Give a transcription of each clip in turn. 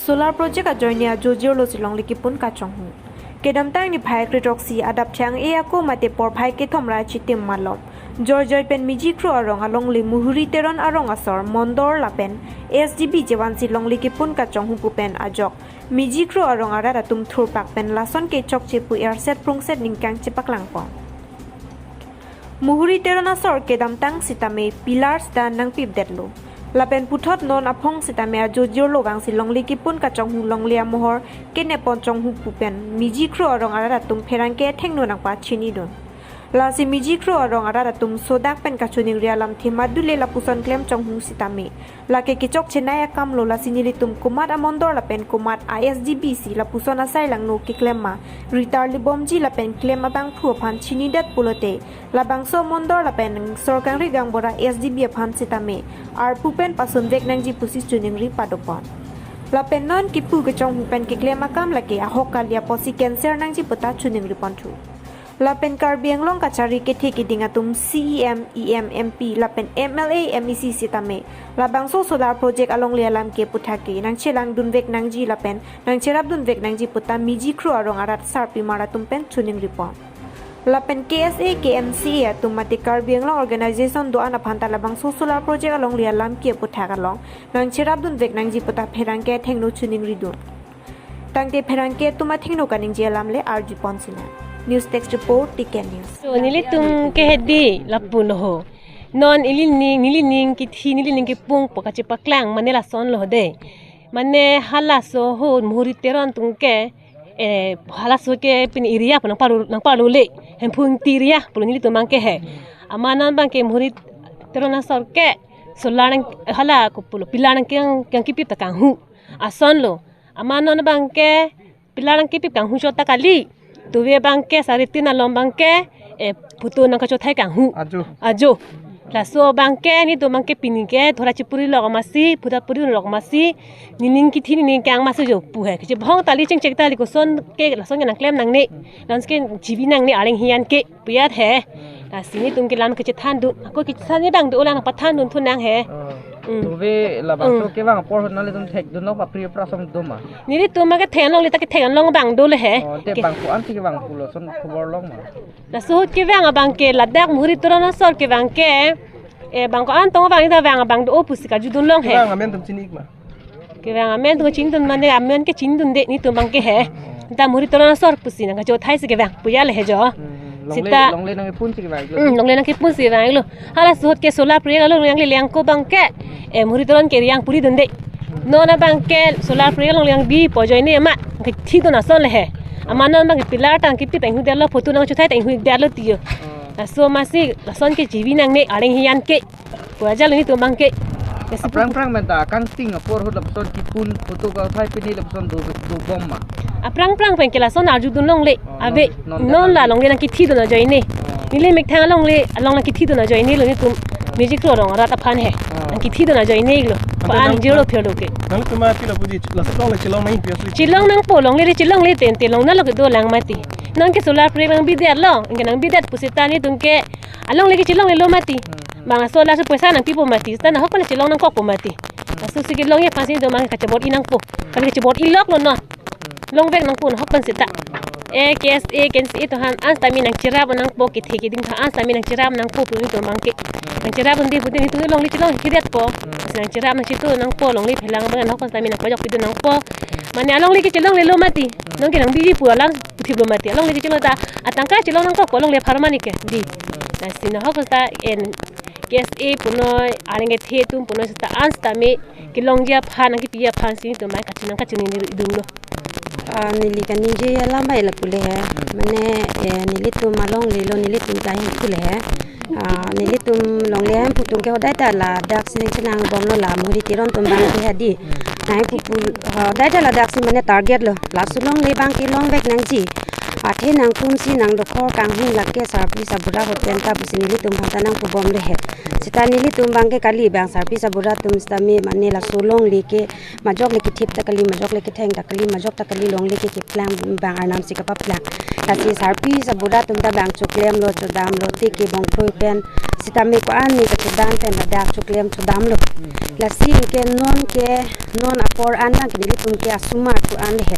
solar project a joinia jojio lo silong likipun ka chonghu kedam tang ni phai kritoksi adap thang e ako mate por phai ke thomra chitim malom joy pen miji kro arong along li muhuri teron arong asor mondor lapen SDB jewan silong likipun ka chonghu pupen ajok miji kro arong ara tum thur pak pen lason ke chok che pu airset prungset ningkang chepak langpong muhuri teron asor kedam tang sitame pillars dan nang pip detlo lapen puthot non aphong sitame ajojor lobang silong likipun ka chonghu longlia mohor kene pon chonghu pupen miji kro arong ara tum pherangke thengno nangpa chini don lasi miji kro arong ara tum sodak pen ka chuning rialam themadule lapuson klem chonghu sitame lake kichok chenaya kam lo lasini litum kumat amondor lapen kumat ISDBC lapuson asai langno ki klemma ritar libomji lapen klem abang phu phan chini dat pulote labang so mondor lapen sorkang rigang bora SDB phan sitame ar pupen pasun vek nangji pusi chuning ri padopon lapen non kipu ke chonghu pen ki klem akam lake ahokalia posi cancer nangji puta chuning ri pontu lapen karbiang long kachari ke theki dingatum CEM EM MP lapen MLA MEC sitame labang so solar project along lialam ke puthake nang chelang dunvek nangji lapen nang cherap dunvek nangji puta miji kru arong arat sarpi maratum pen chuning ripon lapen KSA KMC atum mate karbiang long organization do ana phanta labang so solar project along lialam ke puthaka long nang cherap dunvek nangji puta pherangke thengno chuning ridun tangte pherangke tuma thengno kaning jelam le RG Ponsina News Text Report Tiken News. So nilitung kehedi lapun ho. Non nilining kithi nilining ki pung pokache paklang manela son lo de. Mane halaso ho muhuri teron tungke halaso ke pin iria nang paru le. Hempung tiria pun nilitung mangke he. Amanan bangke muhuri teron asor ke solarang hala ko pulo pilarang yang kipip takang hu. Ason lo. Amanan bangke pilarang kipip kang hu chota kali. Tuwe bangke saritina lom bangke putu nang kacho thai kang hu ajo la so bangke ni to bangke pinike thora chipuri log masi puta puri log masi nining ki thini ning kang masu jo pu he ki bhong tali cheng chek tali ko son ke la son nang klem nang ne nang ske jibi nang ne areng hian ke puyat he la sini tum ke lam ke than du ko ki than ni bang du lang pathan dun thun nang he Tuve la bangso ke bang por nale tum thek du no pa pri prasam duma ni ri tum ma ke then long li ta ke then long bang du le he te bang ko anti ke bang pulo son khobor long ma la so ke bang bang ke la dak muhuri torana sor ke bang ke bang ko an tong bang ni da bang du opus ka ju dun long he bang amen tum chinik ma ke bang amen tu chin dun man de amen ke chin dun de ni tu bang ke he ta muhuri torana sor pusi na ka jo thai se ke bang puya le he jo sita long le nang pun si ke bang long le nang ke pun si bang lo hala so ke solar project lo yang le yang ko bang ke muhuri toran ke yang puri dun de no na bang ke solar project lo yang bi po joi ne ma ke thi tu na son le he amanan bang pilar tang ki pi tang hu de lo photo nang chu thai tang hu de lo ti so masih lason ke jibi nang ne areng hian ke puaja ni tu bang ke prang menta kan ting por hu lapson ki pun photo ka thai pini lapson do bom ma prang pen ke lason arju dun long le ave non la long le nang ki thi tu na joi ne ni le mek thang long le long na ki thi tu na joi ne lo ni tu music ro rong ra ta phan he nang ki thi tu na joi ne lo pa an jiro phelo ke nang tuma pila budi lason le chilong mai piasu chilong nang po long le chilong le ten te long na lo ke do lang mati nang ke solar project nang bidet lo nang bidet pusitani tungke along le ke chilong le lo mati bang solar su puesa nang pipo mati sta na hokon chilong nang kok mati asu sige long ye pasin do mang ka chabot inang po ka ke chabot ilok lo no long vek nang po hokon sita KSA to han an stami nang chirab nang po ki theki ding an stami nang chirab nang po pu to mang ke nang chirab ndi pu ni tu long li chilong kidet po nang chirab nang chitu nang po long li phelang bang hokon stami nang pojok pidu nang po mane along li ke chilong le lo mati nang ke nang bi pu lang puthi lo mati along li ke chilong ta atangka chilong nang ko long le pharmani ke di na sina hokon sta en KSA puno arenge the tum puno sta an stami ki long dia phan nang ki pia phan sin to mai ka chinang ka chini dum lo nili kan ninje la mai la pule hai mane nili tu malong le lo nili tu kai pule hai nili tu long le ham putung ke hodai ta la dak sin chinang bom lo la muri tiron tum bang ke hadi nai pu hodai ta la dak sin mane target lo la sulong le bang ki long bek nang ji athe nang pun si nang do khor kang hu la ke sarpi sabura hotel ta busi nili tum phata nang pu bom le he sita nili tum bang ke kali bang sarpi sabura tum stami mane la sulong le ke majok le ke thip ta kali majok le ke theng ta kali majok ta kali long le ke plan bang anam si ka pa plan ta si sarpi sabura tum ta bang chuklem lo chodam lo te ke bong khoi pen sitame ko ani ka chudan ten ladak chuklem chudam lo la si ke non apor ana ke nilitum ke asumar tu an he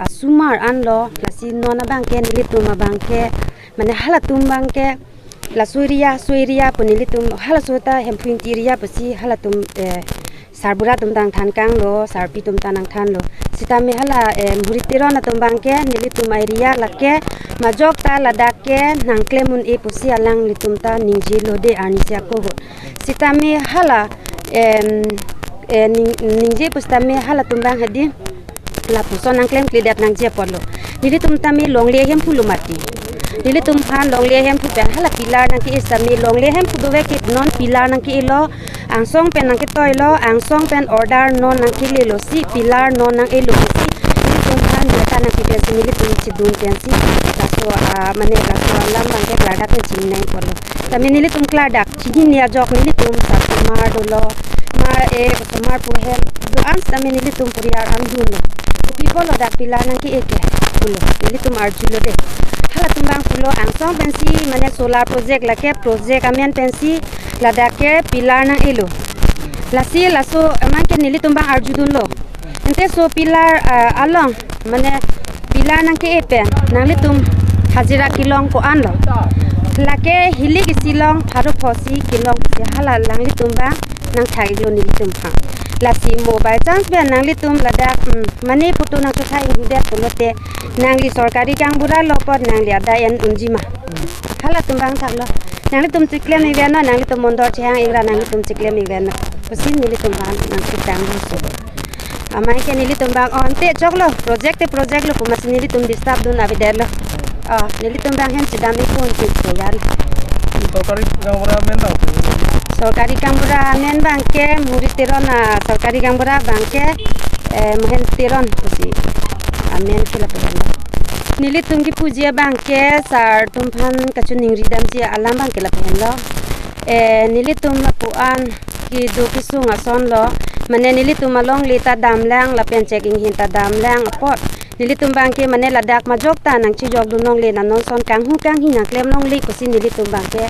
asumar an lo la si non abang ke nilitum abang ke mane halatum bang ke la suiria punilitum hala sota hempuintiria pasi halatum sarbura tum tang than kang lo sarpi tum tanang than lo sitame hala muritiro na tum bang ke nilitum area lakke majok ta ladak ke nangklemun e pusi alang litum ta ningji lo de anisia ko sitame hala ningji pustame hala tum bang hadi la puson nangklem klidat nangje polo nilitum tame longle hem pulu mati Dili tumpan long le hem pu pen hala pilar nang ki isami long le hem pu do ke non pilar nang ki lo ang song pen nang ki toy lo ang song pen order non nang ki le lo si pilar non nang e lo si dili tumpan de ta nang ki pen si mili tum si dun pen si kaso mane kaso lam bang ke klada ke chin nai ko lo tami nili tum klada chini nia jok nili tum sa mar do lo mar e so mar pu hel do ans tami nili tum puriar am dun lo people lo da pilar nang ki eke pulo nili tum arjulo de hala tumbang pulo angsong pensi mane solar project lake project amen pensi ladake pilar nang elo lasi laso aman ke nili tumbang arjudun lo ente so pilar along mane pilar nang ke epen nang litum hajira kilong ko an lo lake hili kisilong pharu phosi kilong hala lang litumba nang thai lo nili tumha lasi mobile chance be nang litum ladak mane putu nang thai hudet pulote nang li sarkari kang bura lopot nang li ada en unjima hala tumbang thaklo nang li tum chiklem ni vena nang li tum mondor chang igra nang li tum chiklem ni vena pasin ni li tumbang nang kitang so amai ke ni li tumbang on te choklo project lo pumas ni li tum disturb dun avidelo ni li tumbang hen chidami pun chi so yari sarkari kang bura men bangke muri tirona sarkari kang bura bangke mohen tiron pasi amen kila paganda nili tumki pujia bangke sar tumphan kachuning ridam ji alam bangke la phenlo nili tum la puan ki do ki sunga son lo mane nili tum along lita damlang la pen checking hin ta damlang pot nili tum bangke mane ladak majok ta nang chi jok du nong le na non son kang hu kang hin klem nong li kosi nili tum bangke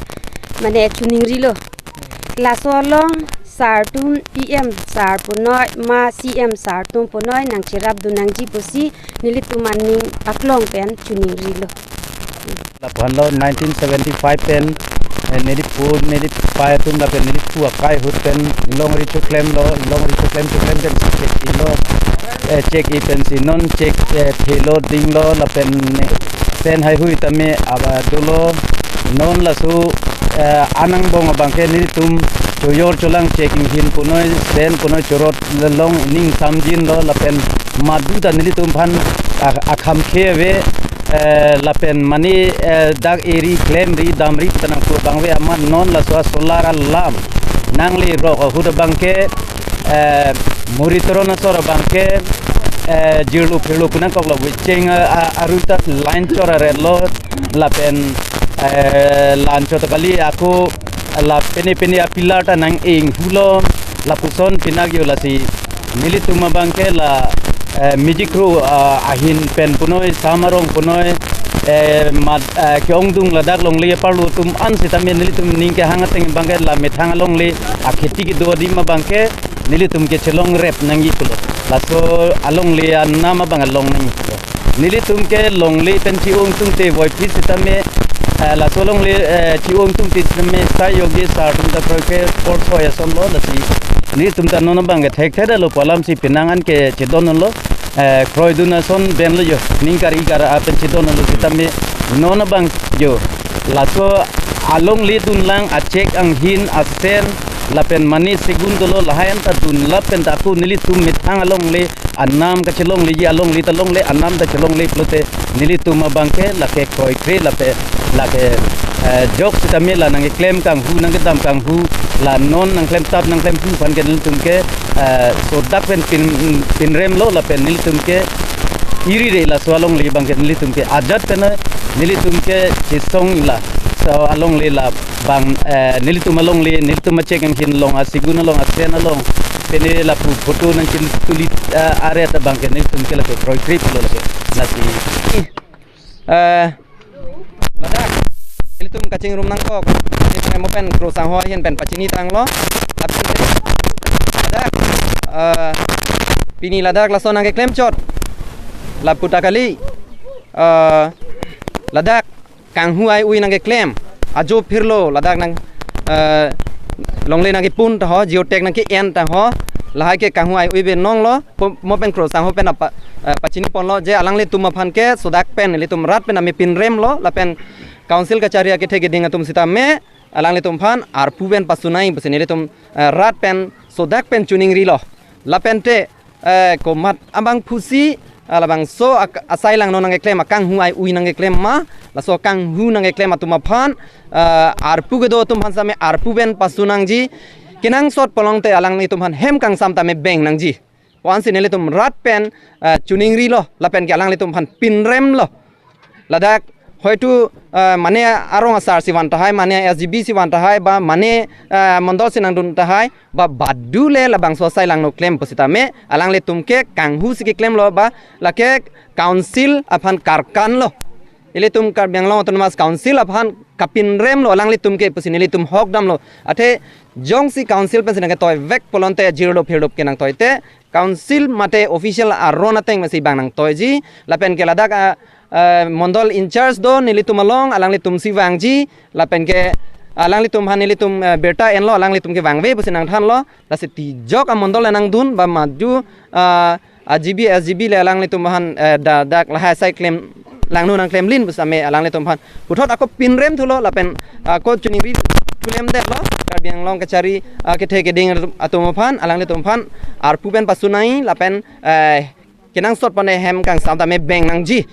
mane chuning rilo la so long sartum pm sar punoi ma cm sartum punoi nang chirap du nang ji posi nilitum maning aklong pen chuning rilo la panlo 1975 pen nili pai tum la pen nili pu akai hut pen long ri chuklem pen check lo check i pen si non check thelo ding lo la pen sen hai hui tame aba dulo non la su anang bong bangke nilitum choyor cholang checking hin punoi sen punoi chorot long ning samjin lo lapen madu da nilitum phan akham kheve lapen mani dag eri claim ri damri tanang pu bangwe aman non la solar alam nangli ro huda bangke muritorona sora bangke jirlu phelu kuna kokla wicheng aruta line chora re lo lapen lancho kali aku la peni apilata nang ing hulo la puson pinagyo la si nilituma bangke la music crew ahin pen punoi samarong punoi mad kyongdung la dak long le parlu tum an sitame nilitum ningke hangateng bangke la methang long le akheti ki do di ma bangke nilitum ke chelong rep nangi kulo la so along le nama bang long nangi nilitum ke long le pen chi ong tung te voi phi sitame la solong le chiong tum ti me sa yogi sa tum da ke sport ho ya som lo la si ni tum ta non bang thek theda lo palam si pinangan ke chedon lo kroiduna son ben lo yo ning kari kar apen chedon lo kita me non bang yo la so along le dun lang a check ang hin a sen la pen mani segundo lo lahayan ta dun la pen ta ku nili tum me thang along le annam ka chelong le ya along le ta long le annam da chelong le plote nili tum bang ke la ke kroi kre la pe lake jok sitame la nang claim kang hu nang dam kang hu la non nang claim tap nang claim hu fan ke nil tumke so dak pen pin rem lo la pen nil tumke iri re la swalong le bang ke nil tumke ajat pen nil tumke chisong la so along le la bang nil tum along le nil tum check ang hin long asiguna long asen along pene la pu photo nang kin tulit are ta bang ke nil tumke la ke proi trip lo la ke nasi ladak Ilitum kacing rum nang kok. Ini mo pen kro sang ho hian pen pachini tang lo. Tapi ladak pini ladak la sonang ke klem chot. La puta kali ladak kang huai ui nang ke klem. Ajo phirlo ladak nang longle nang ke pun ta ho geotech nang ke en ta ho. Lahai ke kang huai ui be nong lo mo pen kro sang ho pen apa pachini pon lo je alang le tum phan ke sodak pen le tum rat pen ame pin rem lo la pen council kachari ke thege dinga tum sita me alang le tum phan ar puben pasunai besene le tum rat pen sodak pen tuning ri lo la pen te ko mat abang pusi ala bang so asai lang no nang klem kang huai ui nang klem ma la so kang hu nang klem tum phan ar pu ge do tum phan same ar puben pasunang ji kinang sot polong te alang ni tum phan hem kang sam ta me beng nang ji wan sin le tum rat pen tuning ri lo la pen ke alang le tum phan pin rem lo ladak hoitu mane arong asar si wan tahai mane SGB si wan tahai ba mane mondol sinang dun tahai ba badule la bang so sai lang no claim posita me alang le tumke kang hu si ke claim lo ba la ke council aphan karkan lo ile tum kar bang lo autonomous council aphan kapin rem lo alang le tumke posin ile tum hok dam lo athe jong si council pen sinang ke toy vek polonte zero lo pherdop ke nang toyte council mate official arona teng masi bang nang toy ji la pen ke ladak mondol in charge do nilitum along alang litum si wangji lapen ke alang litum han nilitum beta en lo alang litum ke wangwe pusinang than lo la se ti jok mondol enang dun ba maju AGB SGB le alang litum han dak la sai claim lang nu nang claim lin busame alang litum han puthot ako pin rem thulo lapen ko chuni bi claim de lo kar biang long kachari ke the ke ding atum phan alang litum phan ar puben pasunai lapen kenang sot pane hem kang sam ta me beng nang ji